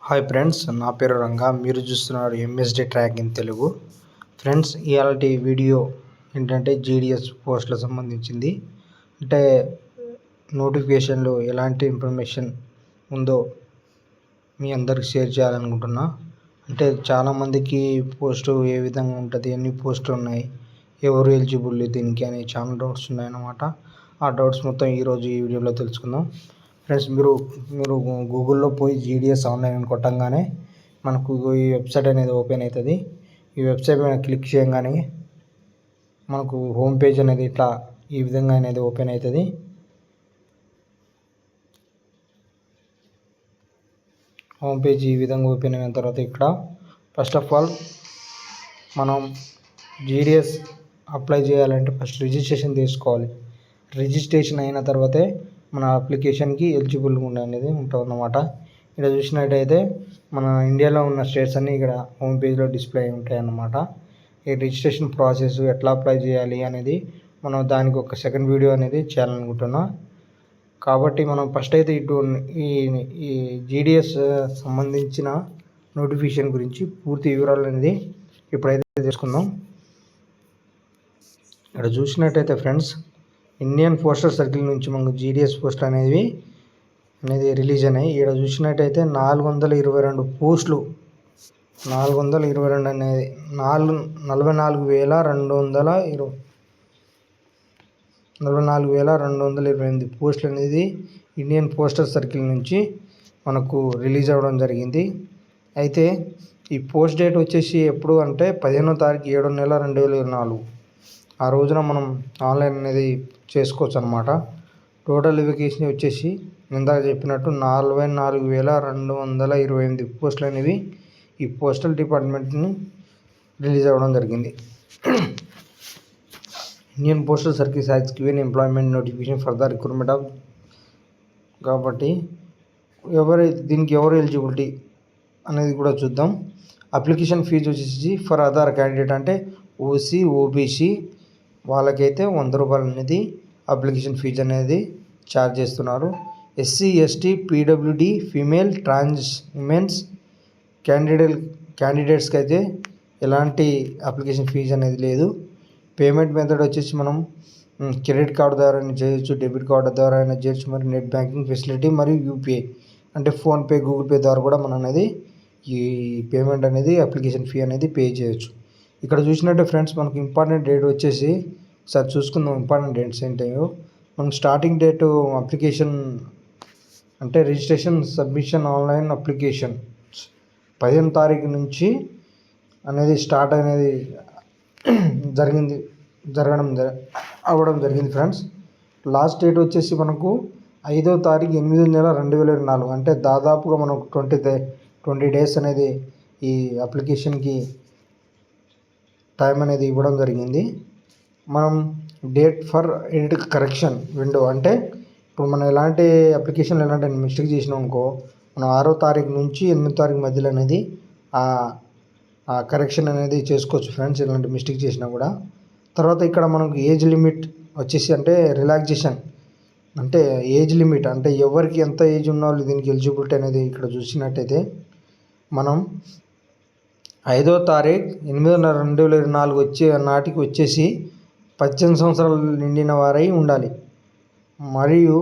Hi friends, నా పేరు రంగా. మీరు చూస్తున్నారు MSD track in Telugu. Friends, ఇవాళ వీడియో ఏంటంటే జీడిఎస్ పోస్టులకు సంబంధించింది. అంటే నోటిఫికేషన్లో ఎలాంటి ఇన్ఫర్మేషన్ ఉందో మీ అందరికి షేర్ చేయాలనుకుంటున్నా. అంటే చాలామందికి పోస్టు ఏ విధంగా ఉంటుంది, ఎన్ని పోస్టులు ఉన్నాయి, ఎవరు ఎలిజిబుల్ దీనికి అని చాలా డౌట్స్ ఉన్నాయన్నమాట. ఆ డౌట్స్ మొత్తం ఈరోజు ఈ వీడియోలో తెలుసుకుందాం. ఫ్రెండ్స్, మీరు గూగుల్లో పోయి జీడిఎస్ ఆన్లైన్ కొట్టంగానే మనకు ఈ వెబ్సైట్ అనేది ఓపెన్ అవుతుంది. ఈ వెబ్సైట్ మీద క్లిక్ చేయగానే మనకు హోమ్ పేజ్ అనేది ఇట్లా ఈ విధంగా అనేది ఓపెన్ అవుతుంది. హోమ్ పేజ్ ఈ విధంగా ఓపెన్ అయిన తర్వాత ఇక్కడ ఫస్ట్ ఆఫ్ ఆల్ మనం జీడిఎస్ అప్లై చేయాలంటే ఫస్ట్ రిజిస్ట్రేషన్ చేసుకోవాలి. రిజిస్ట్రేషన్ అయిన తర్వాతే మన అప్లికేషన్కి ఎలిజిబుల్ అనేది ఉంటుంది అన్నమాట. ఇక్కడ చూసినట్టయితే మన ఇండియాలో ఉన్న స్టేట్స్ అన్నీ ఇక్కడ హోమ్ పేజ్లో డిస్ప్లే ఉంటాయి అన్నమాట. ఈ రిజిస్ట్రేషన్ ప్రాసెస్ ఎట్లా అప్లై చేయాలి అనేది మనం దానికి ఒక సెకండ్ వీడియో అనేది చేయాలనుకుంటున్నా. కాబట్టి మనం ఫస్ట్ అయితే ఈ జీడిఎస్ సంబంధించిన నోటిఫికేషన్ గురించి పూర్తి వివరాలు అనేది ఇప్పుడైతే తెలుసుకుందాం. ఇక్కడ చూసినట్టయితే ఫ్రెండ్స్, ఇండియన్ పోస్టల్ సర్కిల్ నుంచి మనకు జీడిఎస్ పోస్ట్ అనేది రిలీజ్ అయినాయి. ఇక్కడ చూసినట్టయితే 422 పోస్టులు, 422 అనేది 44,228 పోస్టులు అనేది ఇండియన్ పోస్టల్ సర్కిల్ నుంచి మనకు రిలీజ్ అవ్వడం జరిగింది. అయితే ఈ పోస్ట్ డేట్ వచ్చేసి ఎప్పుడు అంటే 15వ తారీఖు 7వ నెల 2024 ఆ రోజున మనం ఆన్లైన్ అనేది చేసుకోవచ్చు అన్నమాట. టోటల్ వెకేషన్ వచ్చేసి ఇందాక చెప్పినట్టు 44,228 పోస్టులు అనేవి ఈ పోస్టల్ డిపార్ట్మెంట్ని రిలీజ్ అవ్వడం జరిగింది. Indian postal service has given employment notification for the recruitment of. కాబట్టి దీనికి ఎవరు ఎలిజిబిలిటీ అనేది కూడా చూద్దాం. అప్లికేషన్ ఫీజు వచ్చేసి ఫర్ అదర్ క్యాండిడేట్ అంటే ఓసీ, ఓబీసీ వాళ్ళకైతే 100 రూపాయలు అనేది అప్లికేషన్ ఫీజు అనేది ఛార్జ్ చేస్తున్నారు. SC, ST, PWD, female, trans women's క్యాండిడేట్స్కి అయితే ఎలాంటి అప్లికేషన్ ఫీజు అనేది లేదు. పేమెంట్ మెథడ్ వచ్చేసి మనం క్రెడిట్ కార్డు ద్వారా చేయొచ్చు, డెబిట్ కార్డు ద్వారా అయినా చేయొచ్చు, మరియు నెట్ బ్యాంకింగ్ ఫెసిలిటీ మరియు యూపీఐ అంటే ఫోన్పే, గూగుల్ పే ద్వారా కూడా మనం అనేది ఈ పేమెంట్ అనేది అప్లికేషన్ ఫీ అనేది పే చేయొచ్చు. ఇక్కడ చూసినట్టే ఫ్రెండ్స్, మనకు ఇంపార్టెంట్ డేట్ వచ్చేసి సార్ చూసుకుందాం. ఇంపార్టెంట్ డేట్స్ ఏంటో మనం స్టార్టింగ్ డేటు అప్లికేషన్ అంటే రిజిస్ట్రేషన్ సబ్మిషన్ ఆన్లైన్ అప్లికేషన్ 15వ తారీఖు నుంచి అనేది స్టార్ట్ అనేది అవ్వడం జరిగింది ఫ్రెండ్స్. లాస్ట్ డేట్ వచ్చేసి మనకు 5వ తారీఖు 8వ నెల 2024 అంటే దాదాపుగా మనకు 20 డేస్ అనేది ఈ అప్లికేషన్కి టైం అనేది ఇవ్వడం జరిగింది. మనం date for edit correction window అంటే ఇప్పుడు మనం ఎలాంటి అప్లికేషన్లో ఎలాంటి మిస్టేక్ చేసినాం అనుకో, మనం 6వ తారీఖు నుంచి 8వ తారీఖు మధ్యలో అనేది ఆ కరెక్షన్ అనేది చేసుకోవచ్చు ఫ్రెండ్స్, ఎలాంటి మిస్టేక్ చేసినా కూడా. తర్వాత ఇక్కడ మనకు ఏజ్ లిమిట్ వచ్చేసి అంటే రిలాక్సేషన్ అంటే ఏజ్ లిమిట్ అంటే ఎవరికి ఎంత ఏజ్ ఉన్న వాళ్ళు దీనికి ఎలిజిబిలిటీ అనేది ఇక్కడ చూసినట్టయితే మనం 5వ తారీఖు 8వ నెల 2024 వచ్చే నాటికి వచ్చేసి 18 సంవత్సరాలు నిండిన వారై ఉండాలి. మరియు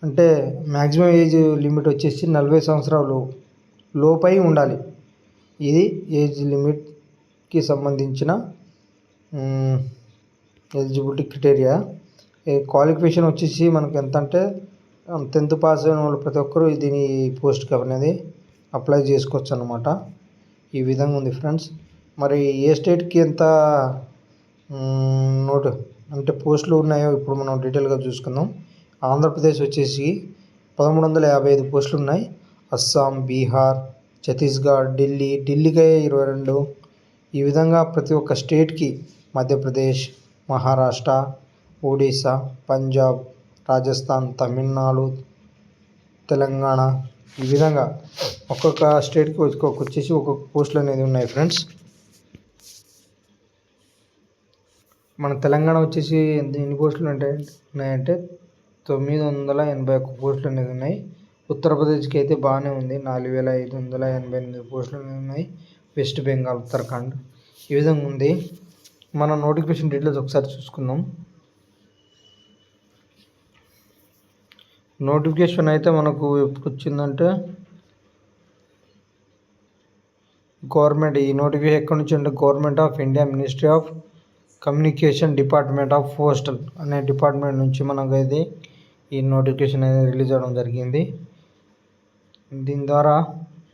అంటే మ్యాక్సిమం ఏజ్ లిమిట్ వచ్చేసి 40 సంవత్సరాలు లోపై ఉండాలి. ఇది ఏజ్ లిమిట్కి సంబంధించిన ఎలిజిబిలిటీ క్రైటీరియా. క్వాలిఫికేషన్ వచ్చేసి మనకు ఎంత అంటే 10th పాస్ అయిన వాళ్ళు ప్రతి ఒక్కరూ దీని పోస్ట్కి అనేది అప్లై చేసుకోవచ్చు అన్నమాట. ఈ విధంగా ఉంది ఫ్రెండ్స్. మరి ఏ స్టేట్కి ఎంత అంటే పోస్టులు ఉన్నాయో ఇప్పుడు మనం డీటెయిల్గా చూసుకుందాం. ఆంధ్రప్రదేశ్ వచ్చేసి 1355 పోస్టులు ఉన్నాయి. అస్సాం, బీహార్, ఛత్తీస్గఢ్, ఢిల్లీకి 22. ఈ విధంగా ప్రతి ఒక్క స్టేట్కి మధ్యప్రదేశ్, మహారాష్ట్ర, ఒడిశా, పంజాబ్, రాజస్థాన్, తమిళనాడు, తెలంగాణ ఈ విధంగా ఒక్కొక్క స్టేట్కి వచ్చేసి ఒక్కొక్క పోస్టులు అనేది ఉన్నాయి ఫ్రెండ్స్. మన తెలంగాణ వచ్చేసి ఎన్ని పోస్టులు ఉన్నాయంటే 981 పోస్టులు అనేది ఉన్నాయి. ఉత్తరప్రదేశ్కి అయితే బాగానే ఉంది, 4588 పోస్టులు ఉన్నాయి. వెస్ట్ బెంగాల్, ఉత్తరాఖండ్ ఈ విధంగా ఉంది. మన నోటిఫికేషన్ డీటెయిల్స్ ఒకసారి చూసుకుందాం. నోటిఫికేషన్ అయితే మనకు ఎప్పుడు వచ్చిందంటే గవర్నమెంట్, ఈ నోటిఫికేషన్ ఎక్కడి నుంచి అంటే government of India, ministry of communication, department of postal అనే డిపార్ట్మెంట్ నుంచి మనకైతే ఈ నోటిఫికేషన్ అనేది రిలీజ్ అవ్వడం జరిగింది. దీని ద్వారా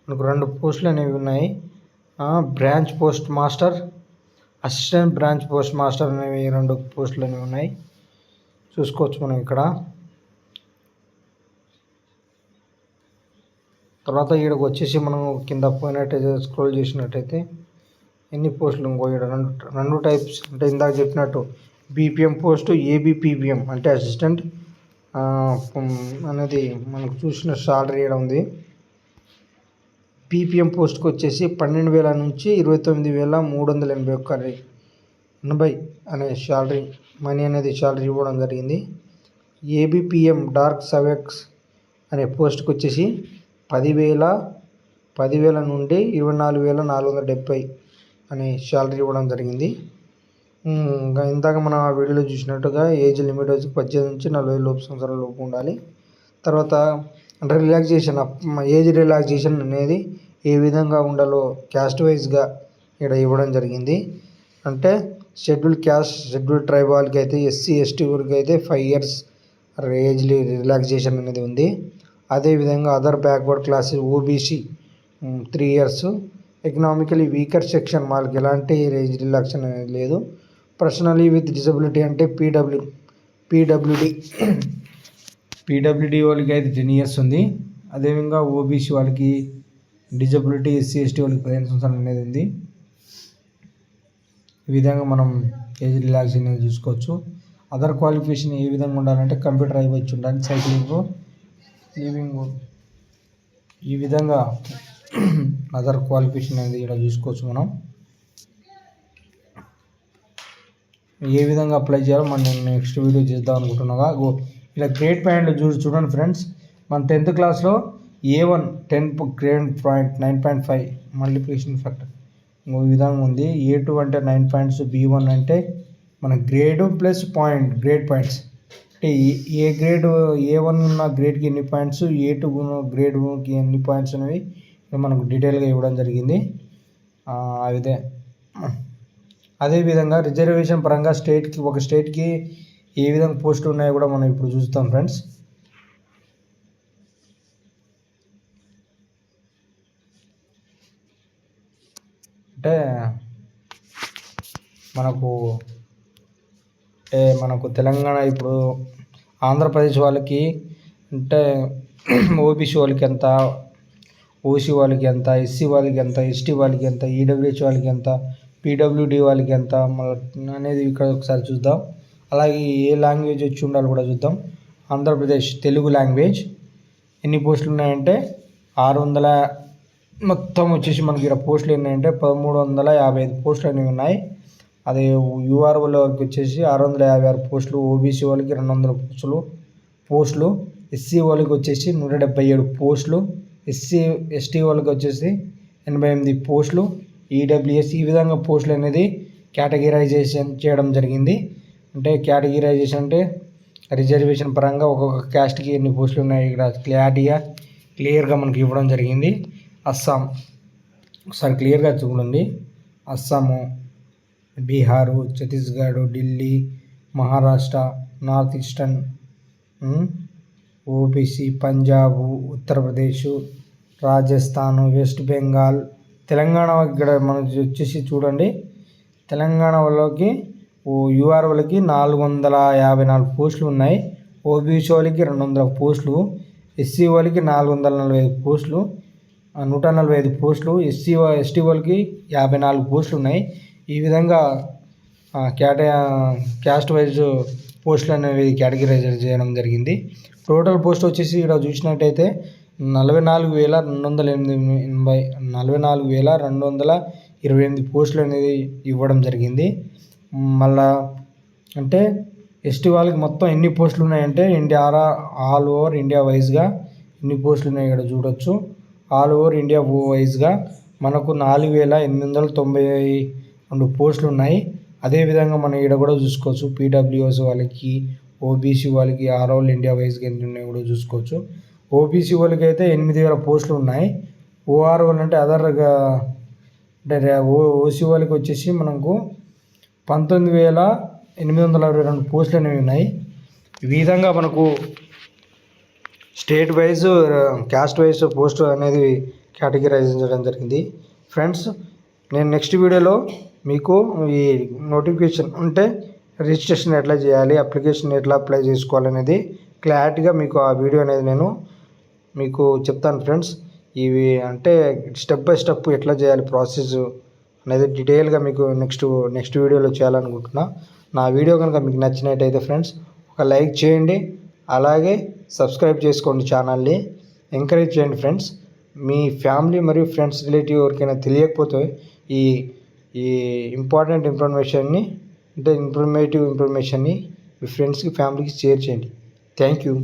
మనకు 2 పోస్టులు అనేవి ఉన్నాయి. Branch post master, assistant branch post master అనేవి 2 పోస్టులు అనేవి ఉన్నాయి. చూసుకోవచ్చు మనం ఇక్కడ. తర్వాత ఈడకు వచ్చేసి మనం కింద పోయినట్టయితే స్క్రోల్ చేసినట్టయితే ఎన్ని పోస్టులు ఇంకో ఇక్కడ రెండు టైప్స్ అంటే ఇందాక చెప్పినట్టు బీపీఎం పోస్టు, ఏబిపిబిఎం అంటే అసిస్టెంట్ అనేది మనకు చూసిన సాలరీ ఇక్కడ ఉంది. పీపీఎం పోస్ట్కి వచ్చేసి 12,000 నుంచి 29,381 అనే సాలరీ మనీ అనేది సాలరీ ఇవ్వడం జరిగింది. ఏబిపిఎం డార్క్ సర్వెక్స్ అనే పోస్ట్కి వచ్చేసి 10,000 నుండి 24,470 అనే సాలరీ ఇవ్వడం జరిగింది. ఇందాక మన వీడియోలో చూసినట్టుగా ఏజ్ లిమిట్ వచ్చి 18 నుంచి 40 సంవత్సరాల లోపు ఉండాలి. తర్వాత రిలాక్సేషన్, ఏజ్ రిలాక్సేషన్ అనేది ఏ విధంగా ఉండాలో క్యాస్ట్ వైజ్గా ఇక్కడ ఇవ్వడం జరిగింది. అంటే షెడ్యూల్ క్యాస్ట్, షెడ్యూల్ ట్రైబ్ వాళ్ళకి అయితే, ఎస్సీ ఎస్టీ వాళ్ళకి అయితే 5 years ఏజ్ రిలాక్సేషన్ అనేది ఉంది. అదేవిధంగా other backward classes OBC 3 years, economically weaker section వాళ్ళకి ఎలాంటి ఏజ్ రిలాక్సేషన్ అనేది లేదు. పర్సనలీ విత్ డిజబిలిటీ అంటే పీడబ్ల్యూడి వాళ్ళకి అయితే 10 years ఉంది. అదేవిధంగా ఓబీసీ వాళ్ళకి, డిజబిలిటీ ఎస్సీ ఎస్టీ వాళ్ళకి 15 సంవత్సరాలు అనేది ఉంది. ఈ విధంగా మనం ఏజ్ రిలాక్సేషన్ అనేది చూసుకోవచ్చు. అదర్ క్వాలిఫికేషన్ ఏ విధంగా ఉండాలంటే కంప్యూటర్ అయిపోయి ఉండాలి, సైక్లింగ్, లివింగ్, ఈ విధంగా అదర్ క్వాలిఫికేషన్ అనేది ఇక్కడ చూసుకోవచ్చు. మనం ఏ విధంగా అప్లై చేయాలో నేను నెక్స్ట్ వీడియో చేద్దాం అనుకుంటున్నాగా. ఇలా గ్రేడ్ పాయింట్లు చూడండి ఫ్రెండ్స్. మన 10th క్లాస్లో A1 10 grade point 9.5 multiplication factor ఈ విధంగా ఉంది. A2 అంటే 9 points, B1 అంటే మన గ్రేడ్ ప్లస్ గ్రేడ్ పాయింట్స్ అంటే ఏ గ్రేడ్ A1 ఉన్న గ్రేడ్కి ఎన్ని పాయింట్స్, A2 గ్రేడ్కి ఎన్ని పాయింట్స్ అనేవి మనకు డీటెయిల్గా ఇవ్వడం జరిగింది. అదేవిధంగా రిజర్వేషన్ పరంగా ఒక స్టేట్కి ఏ విధంగా పోస్టులు ఉన్నాయో కూడా మనం ఇప్పుడు చూస్తాం ఫ్రెండ్స్. అంటే మనకు తెలంగాణ, ఇప్పుడు ఆంధ్రప్రదేశ్ వాళ్ళకి అంటే ఓబీసీ వాళ్ళకి ఎంత, ఓసీ వాళ్ళకి ఎంత, ఎస్సీ వాళ్ళకి ఎంత, ఎస్టీ వాళ్ళకి ఎంత, ఈడబ్ల్యూహెచ్ వాళ్ళకి ఎంత, పీడబ్ల్యూడి వాళ్ళకి ఎంత అనేది ఇక్కడ ఒకసారి చూద్దాం. అలాగే ఏ లాంగ్వేజ్ వచ్చి ఉండాలి కూడా చూద్దాం. ఆంధ్రప్రదేశ్ తెలుగు లాంగ్వేజ్ ఎన్ని పోస్టులు ఉన్నాయంటే 600, మొత్తం వచ్చేసి మనకి ఇక్కడ పోస్టులు ఉన్నాయంటే 1355 పోస్టులు అనేవి ఉన్నాయి. అదే యూఆర్ఓ వాళ్ళకి వచ్చేసి 656 పోస్టులు, ఓబీసీ వాళ్ళకి 200 పోస్టులు, ఎస్సీ వాళ్ళకి వచ్చేసి 177 పోస్టులు, ఎస్టీ వాళ్ళకి వచ్చేసి 88 పోస్టులు, ఈడబ్ల్యూఎస్ ఈ విధంగా పోస్టులు అనేది కేటగిరైజేషన్ చేయడం జరిగింది. అంటే కేటగిరైజేషన్ అంటే రిజర్వేషన్ పరంగా ఒక్కొక్క క్యాస్ట్కి ఎన్ని పోస్టులు ఉన్నాయి ఇక్కడ క్లియర్గా మనకి ఇవ్వడం జరిగింది. అస్సాం ఒకసారి క్లియర్గా చూడండి. Assam, Bihar, Chhattisgarh, Delhi, Maharashtra, north eastern, OBC, Punjab, Uttar Pradesh, Rajasthan, west Bengal, Telangana ఇక్కడ మనకి వచ్చేసి చూడండి. తెలంగాణ వాళ్ళకి యూఆర్ వాళ్ళకి 454 పోస్టులు ఉన్నాయి. ఓబీసీ వాళ్ళకి 200 పోస్టులు, ఎస్సీ వాళ్ళకి 445 పోస్టులు, 145 పోస్టులు, ఎస్టీ వాళ్ళకి 54 పోస్టులు ఉన్నాయి. ఈ విధంగా క్యాస్ట్ వైజ్ పోస్టులు అనేవి కేటగిరైజ్ చేయడం జరిగింది. టోటల్ పోస్ట్ వచ్చేసి ఇక్కడ చూసినట్టయితే 44,228 పోస్టులు అనేది ఇవ్వడం జరిగింది. మళ్ళా అంటే ఎస్టీ వాళ్ళకి మొత్తం ఎన్ని పోస్టులు ఉన్నాయంటే ఆల్ ఓవర్ ఇండియా వైజ్గా ఎన్ని పోస్టులు ఉన్నాయి ఇక్కడ చూడొచ్చు. ఆల్ ఓవర్ ఇండియా వైజ్గా మనకు 4892 పోస్టులు ఉన్నాయి. అదేవిధంగా మనం ఇక్కడ కూడా చూసుకోవచ్చు పీడబ్ల్యూఎస్ వాళ్ళకి, ఓబీసీ వాళ్ళకి ఆల్ ఇండియా వైజ్గా ఎన్ని ఉన్నాయో కూడా చూసుకోవచ్చు. ఓబీసీ వాళ్ళకి అయితే 8000 పోస్టులు ఉన్నాయి. ఓఆర్ వాళ్ళు అంటే అదర్గా అంటే ఓసీ వాళ్ళకి వచ్చేసి మనకు 19822 పోస్టులు అనేవి ఉన్నాయి. ఈ విధంగా మనకు state wise, caste wise post అనేది కేటగిరైజ్ చేయడం జరిగింది. ఫ్రెండ్స్, నేను నెక్స్ట్ వీడియోలో మీకు ఈ నోటిఫికేషన్ అంటే రిజిస్ట్రేషన్ ఎట్లా చేయాలి, అప్లికేషన్ ఎట్లా అప్లై చేసుకోవాలనేది క్లారిటీగా మీకు ఆ వీడియో అనేది నేను మీకు చెప్తాను ఫ్రెండ్స్. ఇవి అంటే స్టెప్ బై స్టెప్ ఎట్లా చేయాలి ప్రాసెస్ అనేది డీటెయిల్గా మీకు నెక్స్ట్ వీడియోలో చేయాలనుకుంటున్నా. నా వీడియో కనుక మీకు నచ్చినట్టయితే ఫ్రెండ్స్ ఒక లైక్ చేయండి, అలాగే సబ్స్క్రైబ్ చేసుకోండి, ఛానల్ని ఎంకరేజ్ చేయండి ఫ్రెండ్స్. మీ ఫ్యామిలీ మరియు ఫ్రెండ్స్ రిలేటివ్ ఎవరికైనా తెలియకపోతే ఈ ఇంపార్టెంట్ ఇన్ఫర్మేషన్ని అంటే ఇన్ఫర్మేటివ్ ఇన్ఫర్మేషన్ని మీ ఫ్రెండ్స్కి ఫ్యామిలీకి షేర్ చేయండి. Thank you.